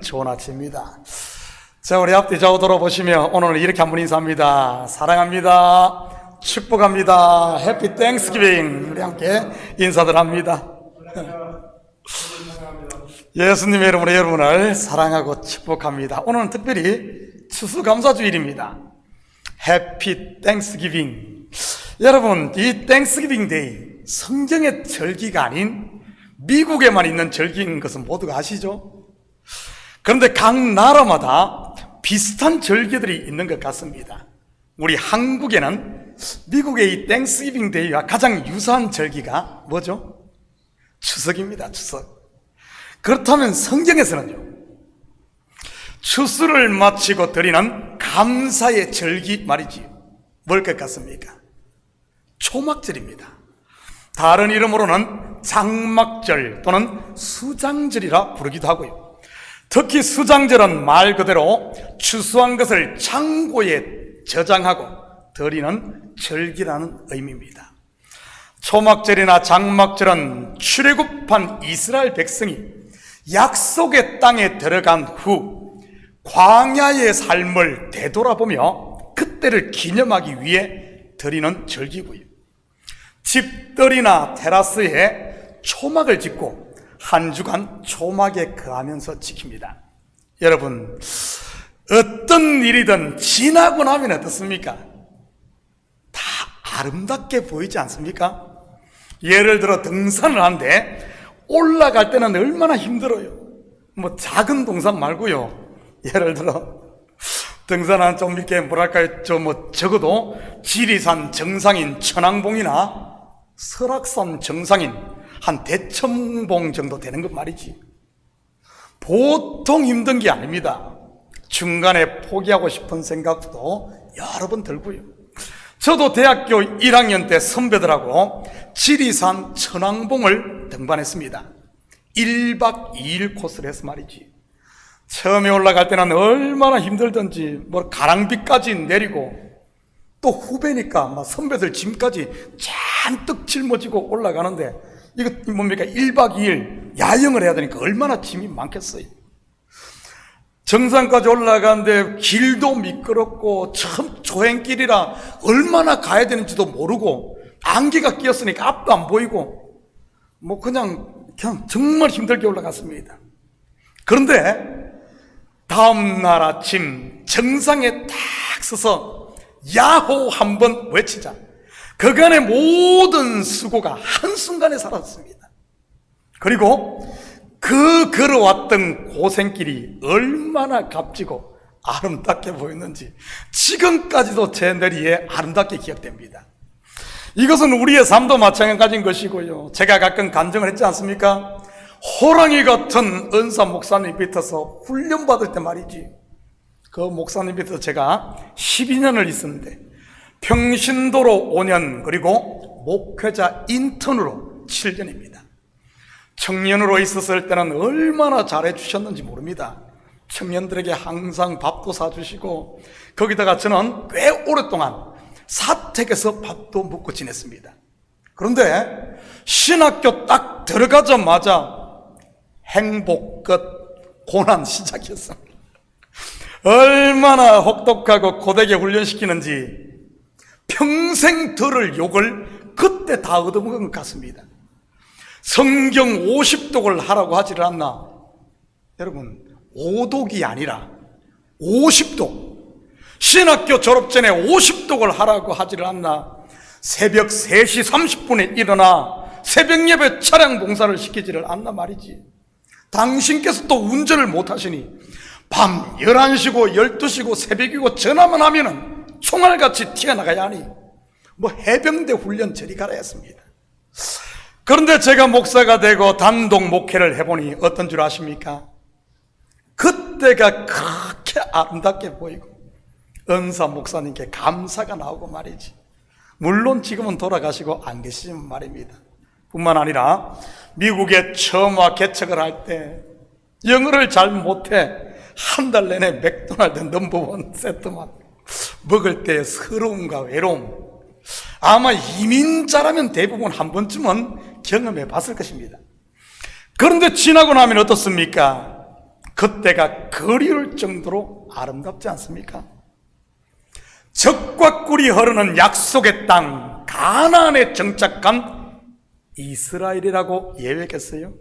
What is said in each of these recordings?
좋은 아침입니다. 자, 우리 앞뒤 좌우 돌아보시면 오늘은 이렇게 한번 인사합니다. 사랑합니다. 축복합니다. 해피 땡스기빙. 우리 함께 인사들 합니다. 예수님의 이름으로 여러분을 사랑하고 축복합니다. 오늘은 특별히 추수감사주일입니다. 해피 땡스기빙. 여러분, 이 땡스기빙 데이, 성경의 절기가 아닌 미국에만 있는 절기인 것은 모두가 아시죠? 그런데 각 나라마다 비슷한 절기들이 있는 것 같습니다. 우리 한국에는 미국의 이 땡스기빙 데이와 가장 유사한 절기가 뭐죠? 추석입니다. 추석. 그렇다면 성경에서는요, 추수를 마치고 드리는 감사의 절기 말이지요. 뭘 것 같습니까? 초막절입니다. 다른 이름으로는 장막절 또는 수장절이라 부르기도 하고요. 특히 수장절은 말 그대로 추수한 것을 창고에 저장하고 드리는 절기라는 의미입니다. 초막절이나 장막절은 출애굽한 이스라엘 백성이 약속의 땅에 들어간 후 광야의 삶을 되돌아보며 그때를 기념하기 위해 드리는 절기고요. 집들이나 테라스에 초막을 짓고 한 주간 초막에 거하면서 지킵니다. 여러분, 어떤 일이든 지나고 나면 어떻습니까? 다 아름답게 보이지 않습니까? 예를 들어 등산을 하는데 올라갈 때는 얼마나 힘들어요. 뭐 작은 동산 말고요. 예를 들어 등산은 좀 이렇게 뭐랄까요, 적어도 지리산 정상인 천왕봉이나 설악산 정상인 한 대천봉 정도 되는 것 말이지. 보통 힘든 게 아닙니다. 중간에 포기하고 싶은 생각도 여러 번 들고요. 저도 대학교 1학년 때 선배들하고 지리산 천왕봉을 등반했습니다. 1박 2일 코스를 해서 말이지. 처음에 올라갈 때는 얼마나 힘들던지 뭐 가랑비까지 내리고 또 후배니까 막 선배들 짐까지 잔뜩 짊어지고 올라가는데 이거 뭡니까? 1박 2일 야영을 해야 되니까 얼마나 짐이 많겠어요. 정상까지 올라가는데 길도 미끄럽고 참 조행길이라 얼마나 가야 되는지도 모르고 안개가 끼었으니까 앞도 안 보이고 뭐 그냥 정말 힘들게 올라갔습니다. 그런데 다음날 아침 정상에 딱 서서 야호 한번 외치자. 그간의 모든 수고가 한순간에 사라졌습니다. 그리고 그 걸어왔던 고생길이 얼마나 값지고 아름답게 보였는지 지금까지도 제 뇌리에 아름답게 기억됩니다. 이것은 우리의 삶도 마찬가지인 것이고요. 제가 가끔 간증을 했지 않습니까? 호랑이 같은 은사 목사님 밑에서 훈련받을 때 말이지. 그 목사님 밑에서 제가 12년을 있었는데 평신도로 5년 그리고 목회자 인턴으로 7년입니다. 청년으로 있었을 때는 얼마나 잘해주셨는지 모릅니다. 청년들에게 항상 밥도 사주시고 거기다가 저는 꽤 오랫동안 사택에서 밥도 먹고 지냈습니다. 그런데 신학교 딱 들어가자마자 행복 끝, 고난 시작이었습니다. 얼마나 혹독하고 고되게 훈련시키는지 평생 들을 욕을 그때 다 얻어먹은 것 같습니다. 성경 50독을 하라고 하지를 않나? 여러분, 5독이 아니라 50독. 신학교 졸업 전에 50독을 하라고 하지를 않나? 새벽 3시 30분에 일어나 새벽 예배 차량 봉사를 시키지를 않나 말이지. 당신께서 또 운전을 못하시니 밤 11시고 12시고 새벽이고 전화만 하면은 총알같이 티가 나가야 하니 뭐 해병대 훈련 저리 가라 했습니다. 그런데 제가 목사가 되고 단독 목회를 해보니 어떤 줄 아십니까? 그때가 그렇게 아름답게 보이고 은사 목사님께 감사가 나오고 말이지. 물론 지금은 돌아가시고 안 계시지만 말입니다. 뿐만 아니라 미국에 처음 와 개척을 할 때 영어를 잘 못해 한 달 내내 맥도날드 넘버원 세트만 먹을 때의 서러움과 외로움, 아마 이민자라면 대부분 한 번쯤은 경험해 봤을 것입니다. 그런데 지나고 나면 어떻습니까? 그때가 그리울 정도로 아름답지 않습니까? 젖과 꿀이 흐르는 약속의 땅 가나안에 정착한 이스라엘이라고 예외겠어요?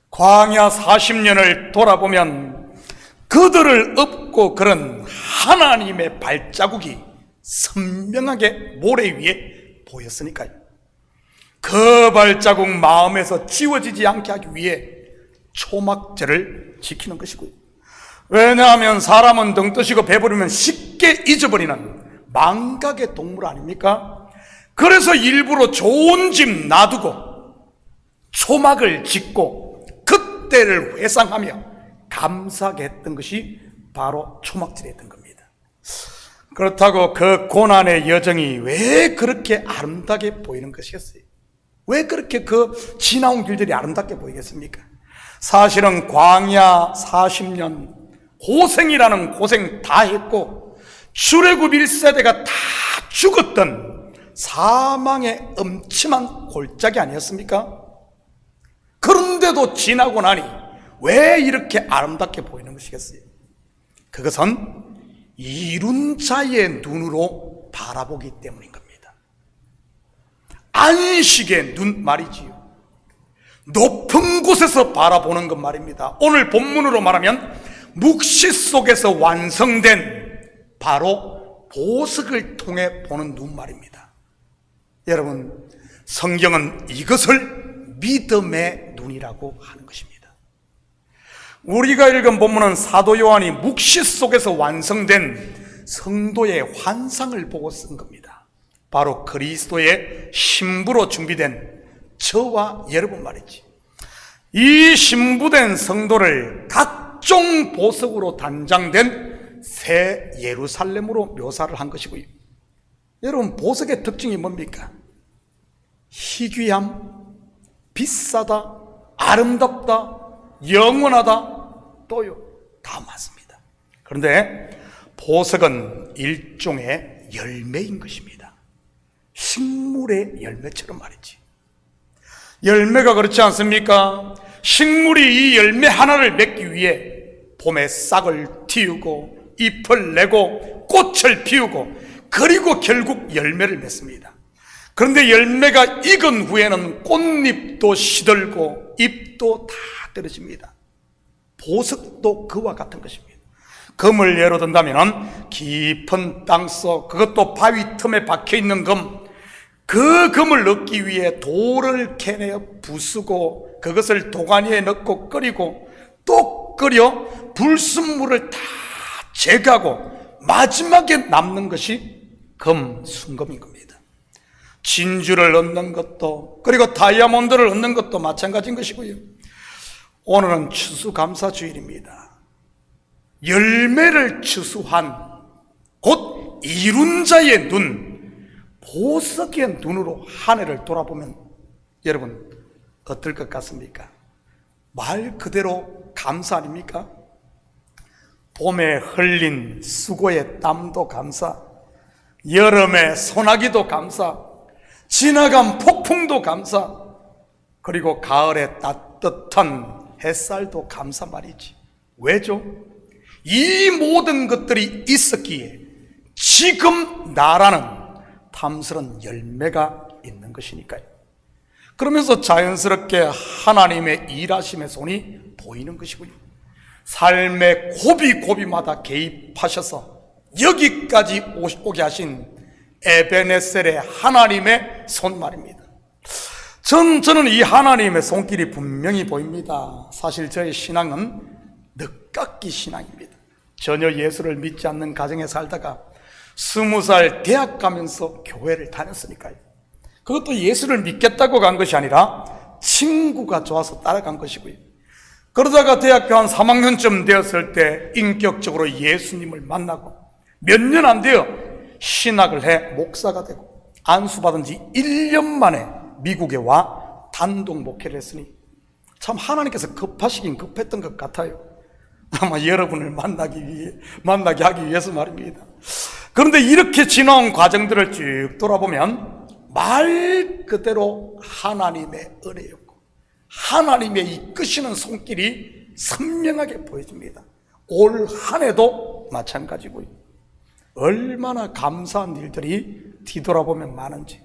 광야 40년을 돌아보면 그들을 업고 그런 하나님의 발자국이 선명하게 모래 위에 보였으니까요. 그 발자국 마음에서 지워지지 않게 하기 위해 초막절을 지키는 것이고요. 왜냐하면 사람은 등 뜨시고 배부르면 쉽게 잊어버리는 망각의 동물 아닙니까? 그래서 일부러 좋은 집 놔두고 초막을 짓고 그때를 회상하며 감사하게 했던 것이 바로 초막절이었던 겁니다. 그렇다고 그 고난의 여정이 왜 그렇게 아름답게 보이는 것이겠어요? 왜 그렇게 그 지나온 길들이 아름답게 보이겠습니까? 사실은 광야 40년 고생이라는 고생 다 했고 출애굽 1세대가 다 죽었던 사망의 엄침한 골짜기 아니었습니까? 그런데도 지나고 나니 왜 이렇게 아름답게 보이는 것이겠어요? 그것은 이룬 자의 눈으로 바라보기 때문인 겁니다. 안식의 눈 말이지요. 높은 곳에서 바라보는 것 말입니다. 오늘 본문으로 말하면 묵시 속에서 완성된 바로 보석을 통해 보는 눈 말입니다. 여러분, 성경은 이것을 믿음의 눈이라고 하는 것입니다. 우리가 읽은 본문은 사도 요한이 묵시 속에서 완성된 성도의 환상을 보고 쓴 겁니다. 바로 그리스도의 신부로 준비된 저와 여러분 말이지. 이 신부된 성도를 각종 보석으로 단장된 새 예루살렘으로 묘사를 한 것이고요. 여러분, 보석의 특징이 뭡니까? 희귀함, 비싸다, 아름답다, 영원하다, 또요, 다 맞습니다. 그런데 보석은 일종의 열매인 것입니다. 식물의 열매처럼 말이지. 열매가 그렇지 않습니까? 식물이 이 열매 하나를 맺기 위해 봄에 싹을 틔우고 잎을 내고 꽃을 피우고 그리고 결국 열매를 맺습니다. 그런데 열매가 익은 후에는 꽃잎도 시들고 잎도 다 떨어집니다. 보석도 그와 같은 것입니다. 금을 예로 든다면 깊은 땅속, 그것도 바위 틈에 박혀있는 금, 그 금을 얻기 위해 돌을 캐내어 부수고 그것을 도가니에 넣고 끓이고 또 끓여 불순물을 다 제거하고 마지막에 남는 것이 금, 순금인 겁니다. 진주를 얻는 것도, 그리고 다이아몬드를 얻는 것도 마찬가지인 것이고요. 오늘은 추수감사주일입니다. 열매를 추수한 곧 이룬 자의 눈, 보석의 눈으로 한 해를 돌아보면 여러분 어떨 것 같습니까? 말 그대로 감사 아닙니까? 봄에 흘린 수고의 땀도 감사, 여름에 소나기도 감사, 지나간 폭풍도 감사, 그리고 가을에 따뜻한 햇살도 감사 말이지. 왜죠? 이 모든 것들이 있었기에 지금 나라는 탐스러운 열매가 있는 것이니까요. 그러면서 자연스럽게 하나님의 일하심의 손이 보이는 것이고요. 삶의 고비고비마다 개입하셔서 여기까지 오게 하신 에베네셀의 하나님의 손 말입니다. 저는 이 하나님의 손길이 분명히 보입니다. 사실 저의 신앙은 늦깎이 신앙입니다. 전혀 예수를 믿지 않는 가정에 살다가 20살 대학 가면서 교회를 다녔으니까요. 그것도 예수를 믿겠다고 간 것이 아니라 친구가 좋아서 따라간 것이고요. 그러다가 대학교 한 3학년쯤 되었을 때 인격적으로 예수님을 만나고 몇 년 안 되어 신학을 해 목사가 되고 안수받은 지 1년 만에 미국에 와 단독 목회를 했으니 참 하나님께서 급하시긴 급했던 것 같아요. 아마 여러분을 만나게 하기 위해서 말입니다. 그런데 이렇게 지나온 과정들을 쭉 돌아보면 말 그대로 하나님의 은혜였고 하나님의 이끄시는 손길이 선명하게 보여줍니다. 올 한 해도 마찬가지고요. 얼마나 감사한 일들이 뒤돌아보면 많은지.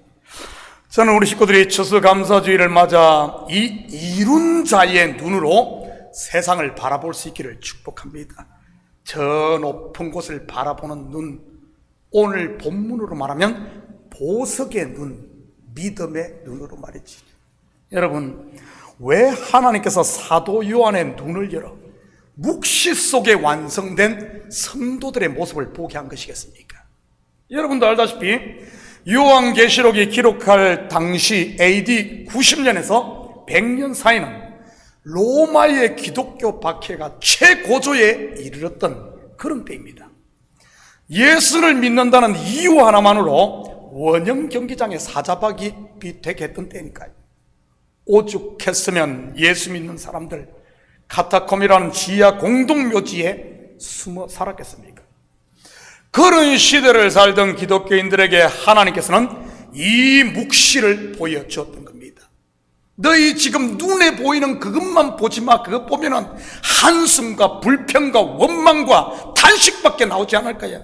저는 우리 식구들이 추수감사주의를 맞아 이 이룬 자의 눈으로 세상을 바라볼 수 있기를 축복합니다. 저 높은 곳을 바라보는 눈, 오늘 본문으로 말하면 보석의 눈, 믿음의 눈으로 말이지. 여러분, 왜 하나님께서 사도 요한의 눈을 열어 묵시 속에 완성된 성도들의 모습을 보게 한 것이겠습니까? 여러분도 알다시피 요한계시록이 기록할 당시 AD 90년에서 100년 사이는 로마의 기독교 박해가 최고조에 이르렀던 그런 때입니다. 예수를 믿는다는 이유 하나만으로 원형 경기장에 사자박이 되게 했던 때니까요. 오죽했으면 예수 믿는 사람들 카타콤이라는 지하 공동묘지에 숨어 살았겠습니까? 그런 시대를 살던 기독교인들에게 하나님께서는 이 묵시를 보여주었던 겁니다. 너희 지금 눈에 보이는 그것만 보지 마. 그것 보면은 한숨과 불평과 원망과 탄식밖에 나오지 않을 거야.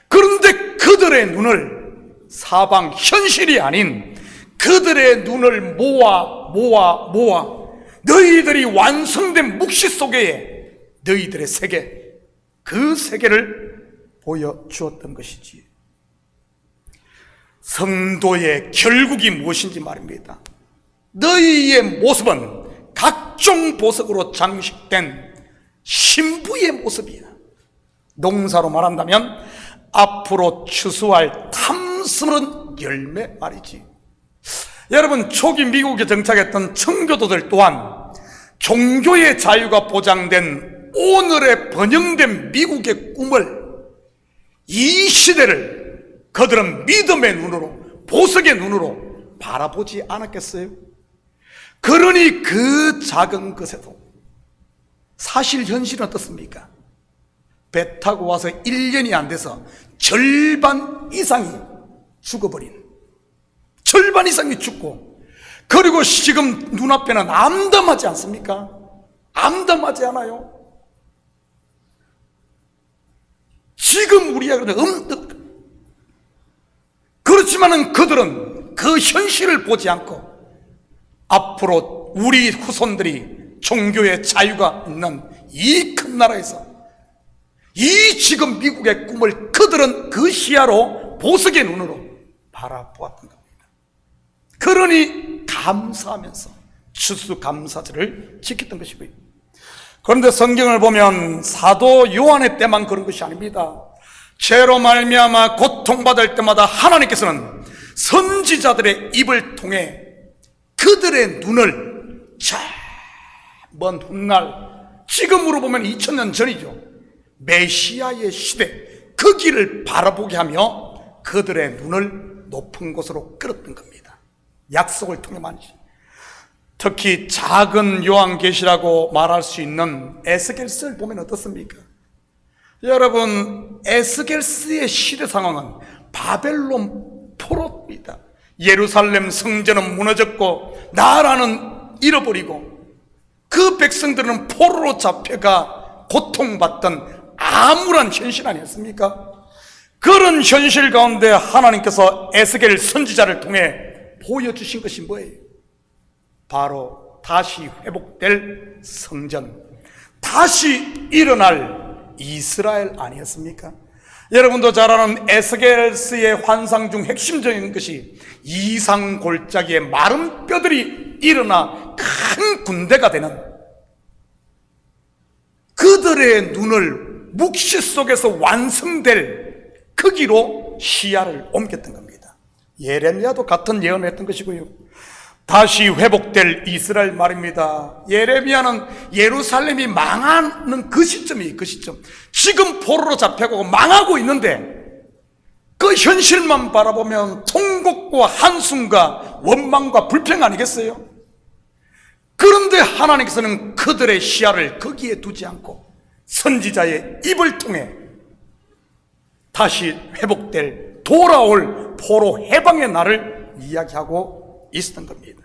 그런데 그들의 눈을 사방 현실이 아닌 그들의 눈을 모아 너희들이 완성된 묵시 속에 너희들의 세계, 그 세계를 보여주었던 것이지. 성도의 결국이 무엇인지 말입니다. 너희의 모습은 각종 보석으로 장식된 신부의 모습이야. 농사로 말한다면 앞으로 추수할 탐스런 열매 말이지. 여러분, 초기 미국에 정착했던 청교도들 또한 종교의 자유가 보장된 오늘의 번영된 미국의 꿈을, 이 시대를 그들은 믿음의 눈으로, 보석의 눈으로 바라보지 않았겠어요? 그러니 그 작은 것에도 사실 현실은 어떻습니까? 배 타고 와서 1년이 안 돼서 절반 이상이 죽어버린, 절반 이상이 죽고, 그리고 지금 눈앞에는 암담하지 않습니까? 암담하지 않아요? 지금 우리가 그렇지만은 그들은 그 현실을 보지 않고 앞으로 우리 후손들이 종교의 자유가 있는 이 큰 나라에서 이 지금 미국의 꿈을 그들은 그 시야로 보석의 눈으로 바라보았던 겁니다. 그러니 감사하면서 추수감사절을 지켰던 것이고요. 그런데 성경을 보면 사도 요한의 때만 그런 것이 아닙니다. 죄로 말미암아 고통받을 때마다 하나님께서는 선지자들의 입을 통해 그들의 눈을 저 먼 훗날, 지금으로 보면 2000년 전이죠, 메시아의 시대, 그 길을 바라보게 하며 그들의 눈을 높은 곳으로 끌었던 겁니다. 약속을 통해 말이지. 특히 작은 요한계시라고 말할 수 있는 에스겔서를 보면 어떻습니까? 여러분, 에스겔서의 시대 상황은 바벨론 포로입니다. 예루살렘 성전은 무너졌고 나라는 잃어버리고 그 백성들은 포로로 잡혀가 고통받던 암울한 현실 아니었습니까? 그런 현실 가운데 하나님께서 에스겔 선지자를 통해 보여주신 것이 뭐예요? 바로 다시 회복될 성전, 다시 일어날 이스라엘 아니었습니까? 여러분도 잘 아는 에스겔스의 환상 중 핵심적인 것이 이상 골짜기에 마른 뼈들이 일어나 큰 군대가 되는, 그들의 눈을 묵시 속에서 완성될 크기로 시야를 옮겼던 겁니다. 예레미야도 같은 예언을 했던 것이고요. 다시 회복될 이스라엘 말입니다. 예레미야는 예루살렘이 망하는 그 시점이에요. 그 시점. 지금 포로로 잡혀가고 망하고 있는데 그 현실만 바라보면 통곡과 한숨과 원망과 불평 아니겠어요? 그런데 하나님께서는 그들의 시야를 거기에 두지 않고 선지자의 입을 통해 다시 회복될, 돌아올 포로 해방의 날을 이야기하고 있었던 겁니다.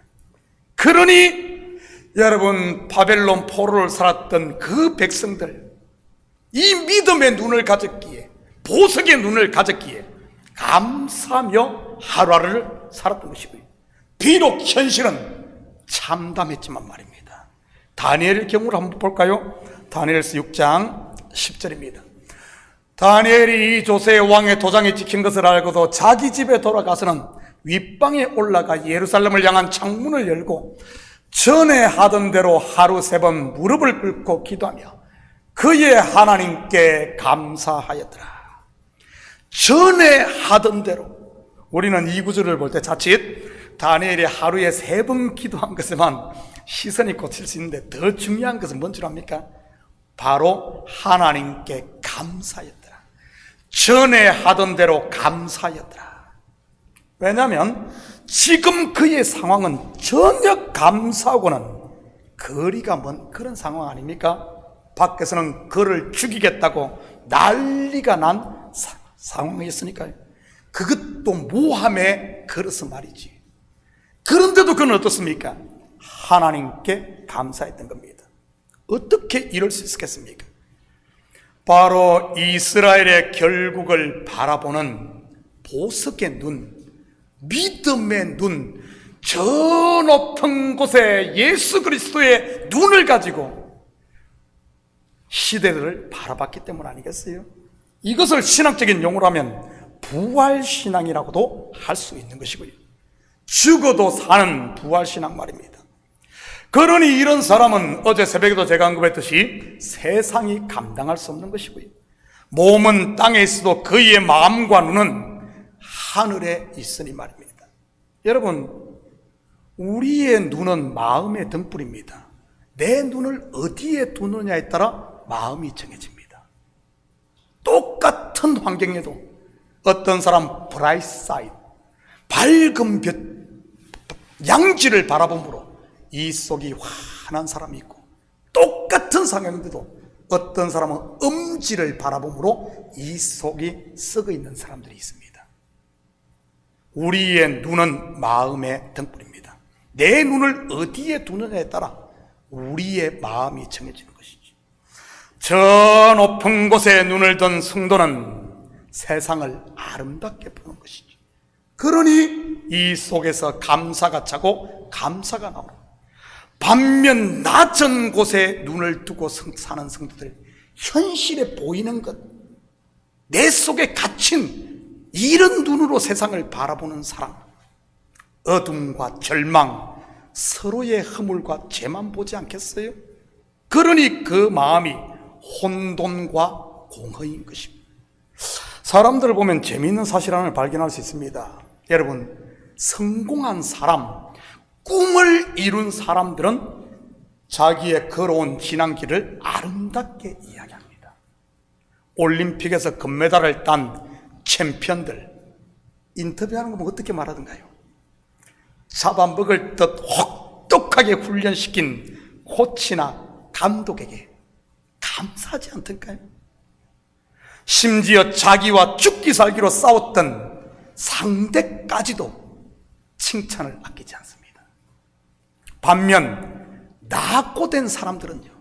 그러니 여러분, 바벨론 포로를 살았던 그 백성들, 이 믿음의 눈을 가졌기에, 보석의 눈을 가졌기에 감사하며 하루하루를 살았던 것이고요. 비록 현실은 참담했지만 말입니다. 다니엘의 경우를 한번 볼까요? 다니엘서 6장 10절입니다. 다니엘이 이 조세의 왕의 도장이 찍힌 것을 알고도 자기 집에 돌아가서는 윗방에 올라가 예루살렘을 향한 창문을 열고 전에 하던 대로 하루 3번 무릎을 꿇고 기도하며 그의 하나님께 감사하였더라. 전에 하던 대로. 우리는 이 구절을 볼 때 자칫 다니엘이 하루에 3번 기도한 것에만 시선이 꽂힐 수 있는데, 더 중요한 것은 뭔 줄 압니까? 바로 하나님께 감사하였더라. 전에 하던 대로 감사하였더라. 왜냐하면 지금 그의 상황은 전혀 감사하고는 거리가 먼 그런 상황 아닙니까? 밖에서는 그를 죽이겠다고 난리가 난 상황이었으니까요. 그것도 모함에 걸어서 말이지. 그런데도 그는 어떻습니까? 하나님께 감사했던 겁니다. 어떻게 이럴 수 있었겠습니까? 바로 이스라엘의 결국을 바라보는 보석의 눈, 믿음의 눈, 저 높은 곳에 예수 그리스도의 눈을 가지고 시대를 바라봤기 때문 아니겠어요? 이것을 신학적인 용어로 하면 부활신앙이라고도 할 수 있는 것이고요. 죽어도 사는 부활신앙 말입니다. 그러니 이런 사람은 어제 새벽에도 제가 언급했듯이 세상이 감당할 수 없는 것이고요. 몸은 땅에 있어도 그의 마음과 눈은 하늘에 있으니 말입니다. 여러분, 우리의 눈은 마음의 등불입니다. 내 눈을 어디에 두느냐에 따라 마음이 정해집니다. 똑같은 환경에도 어떤 사람 브라이트 사이드, 밝은 양지를 바라봄으로 이 속이 환한 사람이 있고, 똑같은 상황인데도 어떤 사람은 음지를 바라봄으로 이 속이 썩어 있는 사람들이 있습니다. 우리의 눈은 마음의 등불입니다. 내 눈을 어디에 두느냐에 따라 우리의 마음이 정해지는 것이죠. 저 높은 곳에 눈을 든 성도는 세상을 아름답게 보는 것이죠. 그러니 이 속에서 감사가 차고 감사가 나오는, 반면 낮은 곳에 눈을 두고 사는 성도들, 현실에 보이는 것, 내 속에 갇힌 이런 눈으로 세상을 바라보는 사람, 어둠과 절망, 서로의 허물과 죄만 보지 않겠어요? 그러니 그 마음이 혼돈과 공허인 것입니다. 사람들을 보면 재미있는 사실 하나를 발견할 수 있습니다. 여러분, 성공한 사람, 꿈을 이룬 사람들은 자기의 걸어온 지난길을 아름답게 이야기합니다. 올림픽에서 금메달을 딴 챔피언들 인터뷰하는 거 보면 어떻게 말하던가요? 잡아먹을 듯 혹독하게 훈련시킨 코치나 감독에게 감사하지 않던가요? 심지어 자기와 죽기 살기로 싸웠던 상대까지도 칭찬을 아끼지 않습니다. 반면 낙오된 사람들은요,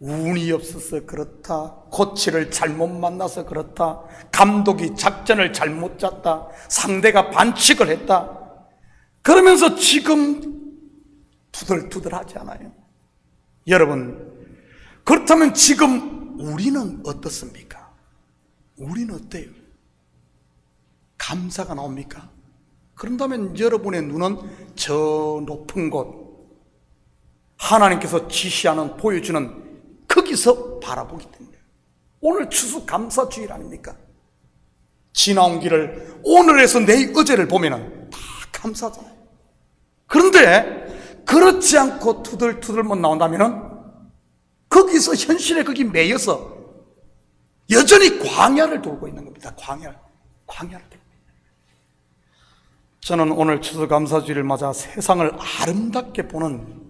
운이 없어서 그렇다, 코치를 잘못 만나서 그렇다, 감독이 작전을 잘못 짰다, 상대가 반칙을 했다, 그러면서 지금 투덜투덜하지 않아요? 여러분, 그렇다면 지금 우리는 어떻습니까? 우리는 어때요? 감사가 나옵니까? 그런다면 여러분의 눈은 저 높은 곳, 하나님께서 지시하는, 보여주는 거기서 바라보기 때문에. 오늘 추수감사주일 아닙니까? 지나온 길을 오늘에서 내일 어제를 보면은 다 감사하잖아요. 그런데 그렇지 않고 투덜투덜만 나온다면은 거기서 현실에 거기 매여서 여전히 광야를 돌고 있는 겁니다. 광야를 돌고. 저는 오늘 추수감사주일을 맞아 세상을 아름답게 보는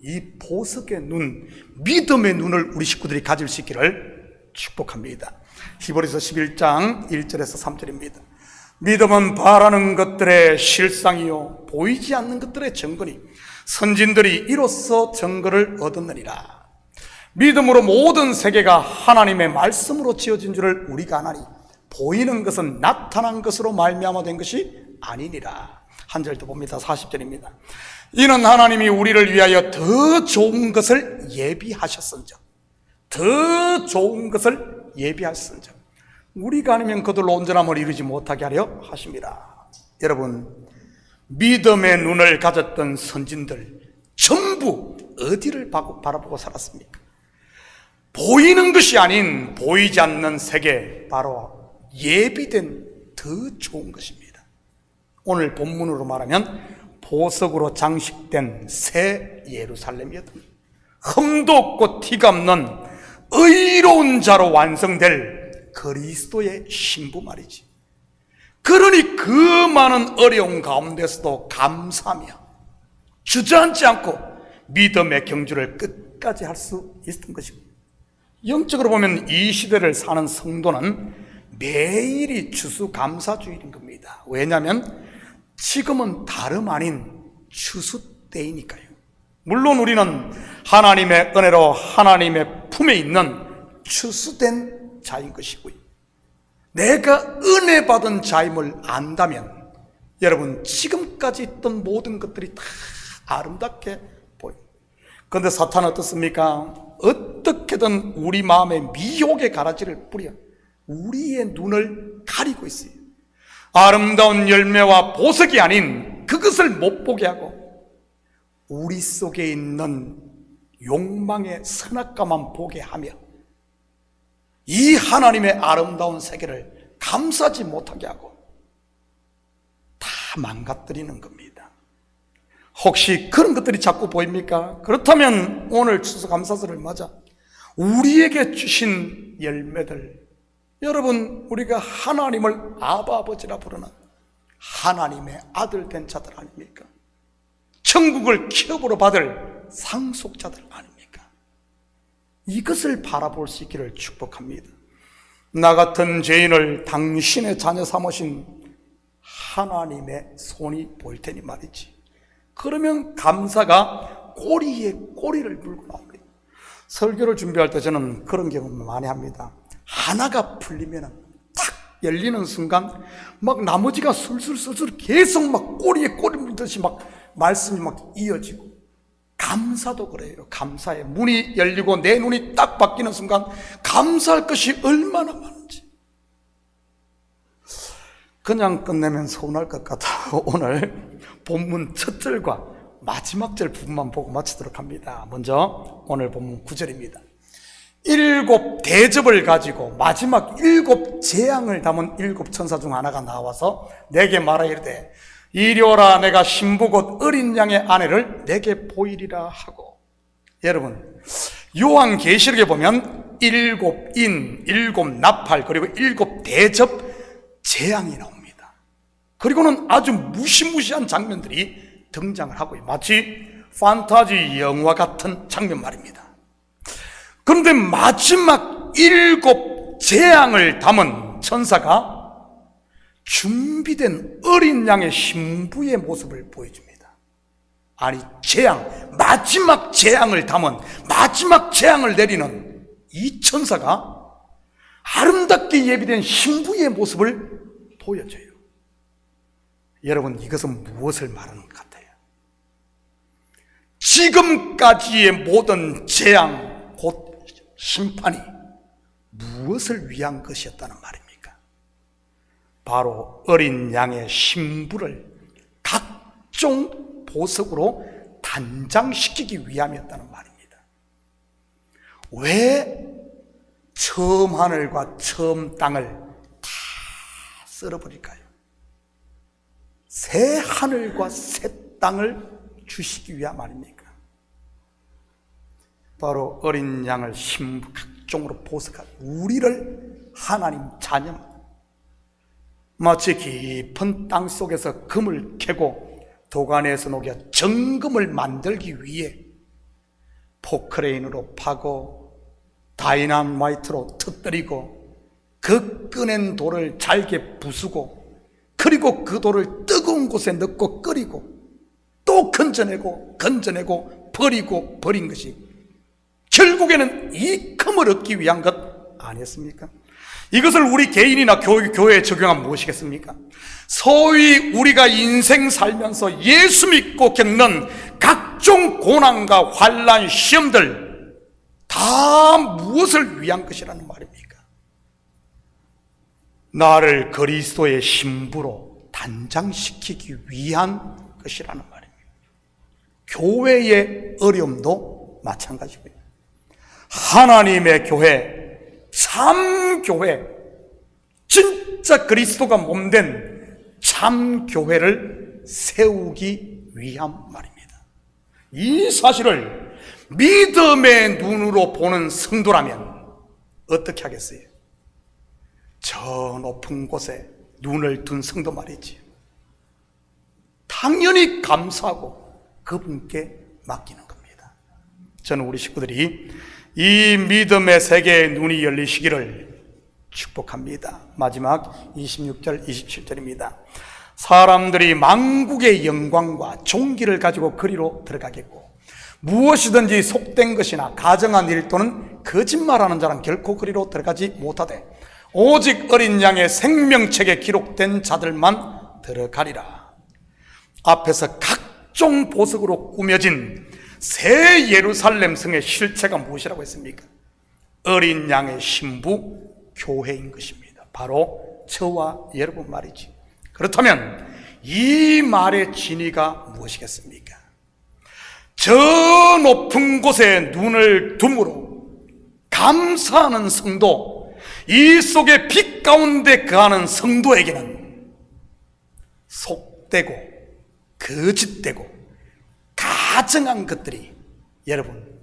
이 보석의 눈, 믿음의 눈을 우리 식구들이 가질 수 있기를 축복합니다. 히브리서 11장 1절에서 3절입니다. 믿음은 바라는 것들의 실상이요 보이지 않는 것들의 증거니 선진들이 이로써 증거를 얻었느니라. 믿음으로 모든 세계가 하나님의 말씀으로 지어진 줄을 우리가 아나니 보이는 것은 나타난 것으로 말미암아 된 것이 아니니라. 한 절 더 봅니다. 40절입니다. 이는 하나님이 우리를 위하여 더 좋은 것을 예비하셨은즉, 더 좋은 것을 예비하셨은즉 우리가 아니면 그들로 온전함을 이루지 못하게 하려 하심이라. 여러분, 믿음의 눈을 가졌던 선진들 전부 어디를 바라보고 살았습니까? 보이는 것이 아닌 보이지 않는 세계, 바로 예비된 더 좋은 것입니다. 오늘 본문으로 말하면 보석으로 장식된 새 예루살렘이었던, 흠도 없고 티가 없는 의로운 자로 완성될 그리스도의 신부 말이지. 그러니 그 많은 어려움 가운데서도 감사하며 주저앉지 않고 믿음의 경주를 끝까지 할 수 있었던 것입니다. 영적으로 보면 이 시대를 사는 성도는 매일이 추수감사주일인 겁니다. 왜냐하면 지금은 다름 아닌 추수 때이니까요. 물론 우리는 하나님의 은혜로 하나님의 품에 있는 추수된 자인 것이고요, 내가 은혜 받은 자임을 안다면 여러분 지금까지 있던 모든 것들이 다 아름답게 보입니다. 그런데 사탄은 어떻습니까? 어떻게든 우리 마음에 미혹의 가라지를 뿌려 우리의 눈을 가리고 있어요. 아름다운 열매와 보석이 아닌 그것을 못 보게 하고 우리 속에 있는 욕망의 선악과만 보게 하며 이 하나님의 아름다운 세계를 감사하지 못하게 하고 다 망가뜨리는 겁니다. 혹시 그런 것들이 자꾸 보입니까? 그렇다면 오늘 추수감사절을 맞아 우리에게 주신 열매들, 여러분, 우리가 하나님을 아바 아버지라 부르는 하나님의 아들 된 자들 아닙니까? 천국을 기업으로 받을 상속자들 아닙니까? 이것을 바라볼 수 있기를 축복합니다. 나 같은 죄인을 당신의 자녀 삼으신 하나님의 손이 보일 테니 말이지. 그러면 감사가 꼬리에 꼬리를 물고 나옵니다. 설교를 준비할 때 저는 그런 경험을 많이 합니다. 하나가 풀리면 탁 열리는 순간 막 나머지가 술술술술 계속 막 꼬리에 꼬리 물듯이 막 말씀이 막 이어지고, 감사도 그래요. 감사의 문이 열리고 내 눈이 딱 바뀌는 순간 감사할 것이 얼마나 많은지. 그냥 끝내면 서운할 것 같아 오늘 본문 첫 절과 마지막 절 부분만 보고 마치도록 합니다. 먼저 오늘 본문 9절입니다. 7 대접을 가지고 마지막 7 재앙을 담은 7 천사 중 하나가 나와서 내게 말하이르되 이리오라, 내가 신부 곧 어린 양의 아내를 내게 보이리라 하고. 여러분, 요한계시록에 보면 7 인, 7 나팔, 그리고 7 대접 재앙이 나옵니다. 그리고는 아주 무시무시한 장면들이 등장을 하고요. 마치 판타지 영화 같은 장면 말입니다. 그런데 마지막 7 재앙을 담은 천사가 준비된 어린 양의 신부의 모습을 보여줍니다. 아니, 재앙, 마지막 재앙을 담은, 마지막 재앙을 내리는 이 천사가 아름답게 예비된 신부의 모습을 보여줘요. 여러분, 이것은 무엇을 말하는 것 같아요? 지금까지의 모든 재앙, 곧 심판이 무엇을 위한 것이었다는 말입니다. 바로 어린 양의 신부를 각종 보석으로 단장시키기 위함이었다는 말입니다. 왜 처음 하늘과 처음 땅을 다 쓸어버릴까요? 새 하늘과 새 땅을 주시기 위함 아닙니까? 바로 어린 양을 신부 각종으로 보석하고 우리를 하나님 자녀, 마치 깊은 땅 속에서 금을 캐고 도관에서 녹여 정금을 만들기 위해 포크레인으로 파고 다이나마이트로 터뜨리고 그 꺼낸 돌을 잘게 부수고 그리고 그 돌을 뜨거운 곳에 넣고 끓이고 또 또 건져내고 버리고 버린 것이 결국에는 이익금을 얻기 위한 것 아니었습니까? 이것을 우리 개인이나 교회에 적용하면 무엇이겠습니까? 소위 우리가 인생 살면서 예수 믿고 겪는 각종 고난과 환난, 시험들 다 무엇을 위한 것이라는 말입니까? 나를 그리스도의 신부로 단장시키기 위한 것이라는 말입니다. 교회의 어려움도 마찬가지고요. 하나님의 교회, 참 교회, 진짜 그리스도가 몸된 참 교회를 세우기 위한 말입니다. 이 사실을 믿음의 눈으로 보는 성도라면 어떻게 하겠어요? 저 높은 곳에 눈을 둔 성도 말이지. 당연히 감사하고 그분께 맡기는 겁니다. 저는 우리 식구들이 이 믿음의 세계의 눈이 열리시기를 축복합니다. 마지막 26절 27절입니다. 사람들이 만국의 영광과 존귀를 가지고 그리로 들어가겠고 무엇이든지 속된 것이나 가정한 일 또는 거짓말하는 자는 결코 그리로 들어가지 못하되 오직 어린 양의 생명책에 기록된 자들만 들어가리라. 앞에서 각종 보석으로 꾸며진 새 예루살렘 성의 실체가 무엇이라고 했습니까? 어린 양의 신부 교회인 것입니다. 바로 저와 여러분 말이지. 그렇다면 이 말의 진위가 무엇이겠습니까? 저 높은 곳에 눈을 둠으로 감사하는 성도, 이 속에 빛 가운데 거하는 성도에게는 속되고 거짓되고 가증한 것들이 여러분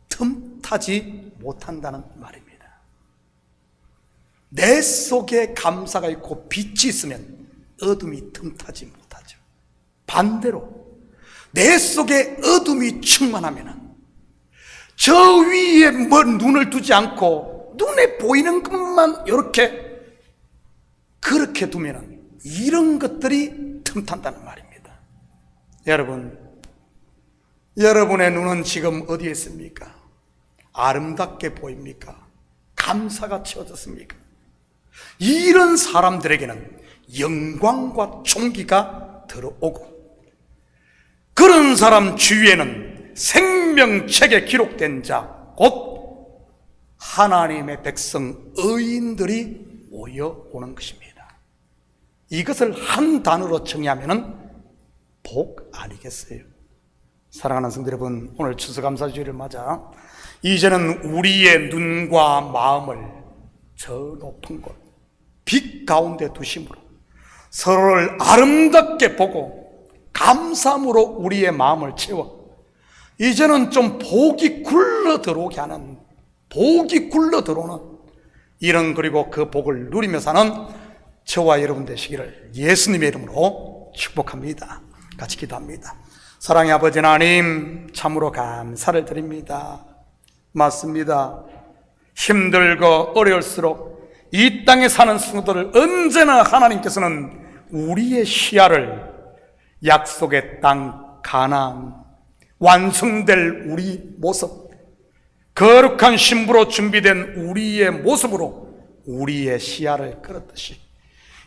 틈타지 못한다는 말입니다. 내 속에 감사가 있고 빛이 있으면 어둠이 틈타지 못하죠. 반대로 내 속에 어둠이 충만하면 저 위에 눈을 두지 않고 눈에 보이는 것만 그렇게 두면 이런 것들이 틈탄다는 말입니다. 여러분, 여러분의 눈은 지금 어디에 있습니까? 아름답게 보입니까? 감사가 채워졌습니까? 이런 사람들에게는 영광과 존귀가 들어오고 그런 사람 주위에는 생명책에 기록된 자, 곧 하나님의 백성 의인들이 모여오는 것입니다. 이것을 한 단어로 정의하면 복 아니겠어요? 사랑하는 성도 여러분, 오늘 추수감사주일을 맞아 이제는 우리의 눈과 마음을 저 높은 곳, 빛 가운데 두심으로 서로를 아름답게 보고 감사함으로 우리의 마음을 채워 이제는 좀 복이 굴러 들어오게 하는, 복이 굴러 들어오는 이런, 그리고 그 복을 누리며 사는 저와 여러분 되시기를 예수님의 이름으로 축복합니다. 같이 기도합니다. 사랑의 아버지 하나님, 참으로 감사를 드립니다. 맞습니다. 힘들고 어려울수록 이 땅에 사는 성도들 언제나 하나님께서는 우리의 시야를 약속의 땅 가나안, 완성될 우리 모습, 거룩한 신부로 준비된 우리의 모습으로 우리의 시야를 끌었듯이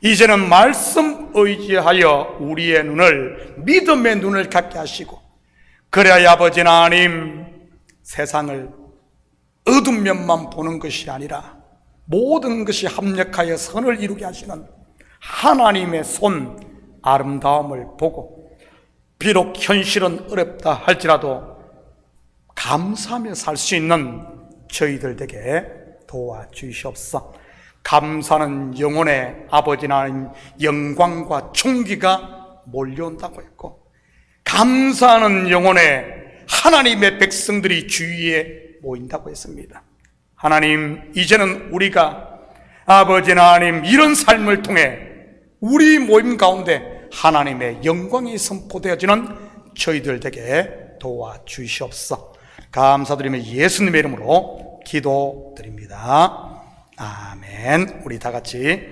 이제는 말씀 의지하여 우리의 눈을, 믿음의 눈을 갖게 하시고, 그래야 아버지 하나님, 세상을 어두운 면만 보는 것이 아니라 모든 것이 합력하여 선을 이루게 하시는 하나님의 손, 아름다움을 보고 비록 현실은 어렵다 할지라도 감사하며 살 수 있는 저희들 되게 도와주시옵소서. 감사는 영혼의 아버지 하나님 영광과 존귀가 몰려온다고 했고, 감사하는 영혼의 하나님의 백성들이 주위에 모인다고 했습니다. 하나님, 이제는 우리가 아버지 하나님 이런 삶을 통해 우리 모임 가운데 하나님의 영광이 선포되어지는 저희들 되게 도와주시옵소서. 감사드리며 예수님의 이름으로 기도드립니다. 아멘. 우리 다 같이